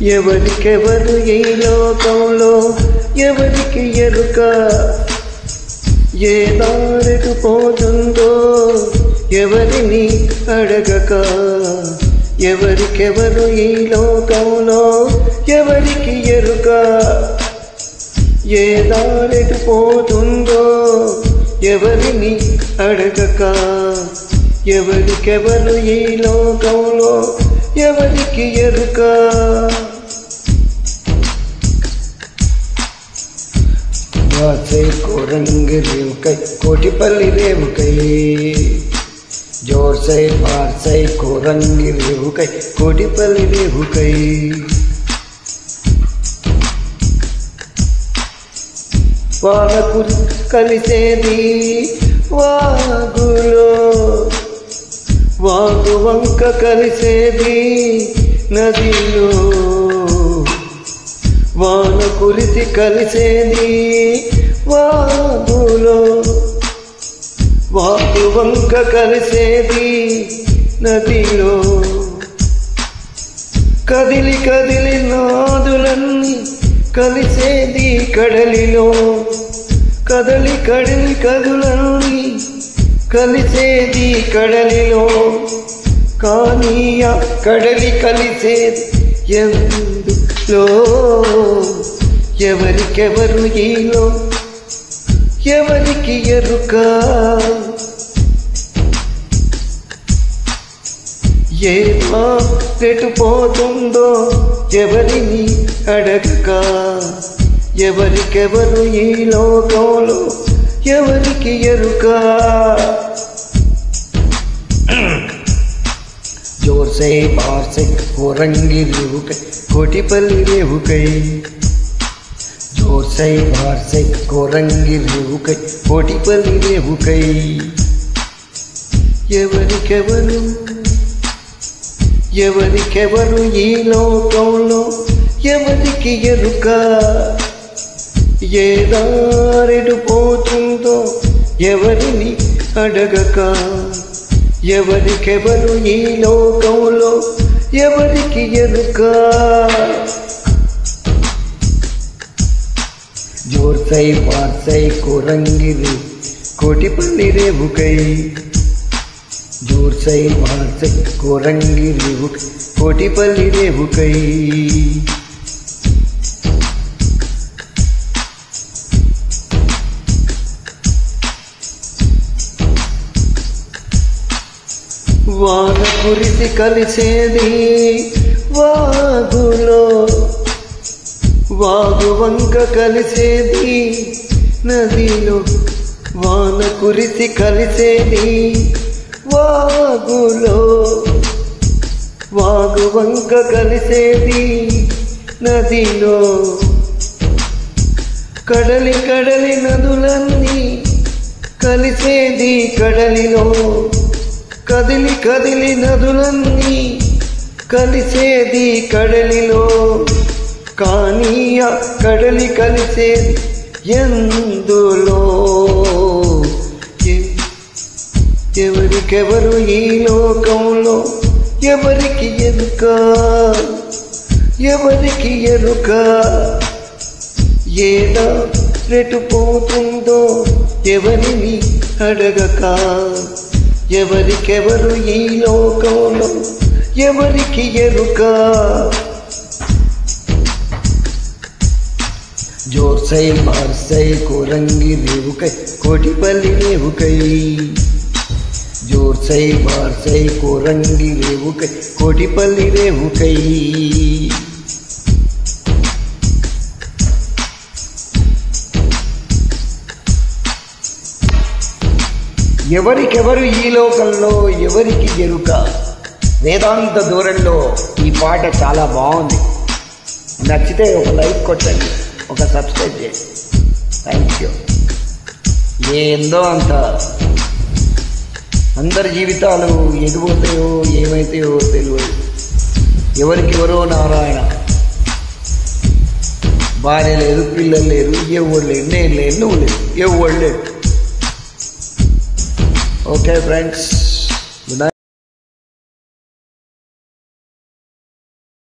ఎవరికెవరు ఈ లోకంలో ఎవరికి ఎరుక, ఏ దారికి పోతుందో ఎవరిని అడగక. ఎవరికెవరు ఈ లోకంలో ఎవరికి ఎరుక, ఏ దారికి పోతుందో ఎవరిని అడగక. ఎవరికెవరు ఈ లోకంలో ఎవరికి ఎరుక. వాసే కోరంగ రేవుకై కోటిపల్లి రేవుకై, जोर से पार से कोरंगी रेहुकై కోటిపల్లి రేవుకై. వానకు కలిసేది వాగులో, వాగు వంక కలిసేది నదిలో. వాన కురిసి కలిసేది వాగులో, వాగు వంక కలిసేది నదిలో. కదిలి కదిలి నాదులన్నీ కలిసేది కడలిలో. కదలి కడలి కదులన్నీ కలిసేది కడలిలో. కానీ ఆ కడలి కలిసేది ఎందులో. ఎవరికెవరు ఈలో ఎవరికి ఎరుక, ఏ ఎటు పోతుందో ఎవరిని అడగక. ఎవరికెవరు ఈ లోకంలో ఎవరికి ఎరుక. जोर से पार से कोरंगी रेहुकై కోటిపల్లి రేవుకై. जोर से पार से कोरंगी रेहुకై కోటిపల్లి రేవుకై. ఎవరికెవరు ఎవరికెవరు ఈ లోకంలో ఎవరికి ఎరుక, ఏ దారెటు పోతుందో ఎవరిని అడగక. ఎవరికెవరు ఈ లోకంలో ఎవరికి ఎరుక. जोर से पार से कोरंगी రేవు కోటిపల్లి రేవుకై. जोर से पार से कोरंगी రేవు కోటిపల్లి రేవుకై. వాన కురిసి కలిసేది వాగులో, వాగు వంక కలిసేది నదిలో. వాన కురిసి కలిసేది వాగులో, వాగు వంక కలిసేది నదిలో. కడలి కడలి నదులన్నీ కలిసేది కడలిలో. కదిలి కదిలి నదులన్నీ కలిసేది కడలిలో. కానీ ఆ కడలి కలిసేది ఎందులో. ఎవరికెవరు ఈ లోకంలో ఎవరికి ఎరుక, ఎవరికి ఎరుక. ఏదా రెటు పోతుందో ఎవరిని అడగక. ఎవరికెవరు ఈ లోకంలో ఎవరికి ఎరుక. जोर से पार से कोरंगी रेहुकై కోటిపల్లి రేవుకై. जोर से पार से कोरंगी रेहुकై కోటిపల్లి రేవుకై. ఎవరికెవరు ఈ లోకంలో ఎవరికి ఎరుక. వేదాంత దూరంలో ఈ పాట చాలా బాగుంది. నచ్చితే ఒక లైక్ కొట్టండి, ఒక సబ్స్క్రైబ్ చేయండి. Thank you. ఏందో అంత అందరి జీవితాలు ఎదిపోతాయో ఏమైతాయో తెలియదు. ఎవరికెవరో నారాయణ. భార్య లేదు, పిల్లలు లేరు, ఎవరు లేరు, నేను లేను, నువ్వు లేదు, ఎవరు లేరు. Okay friends.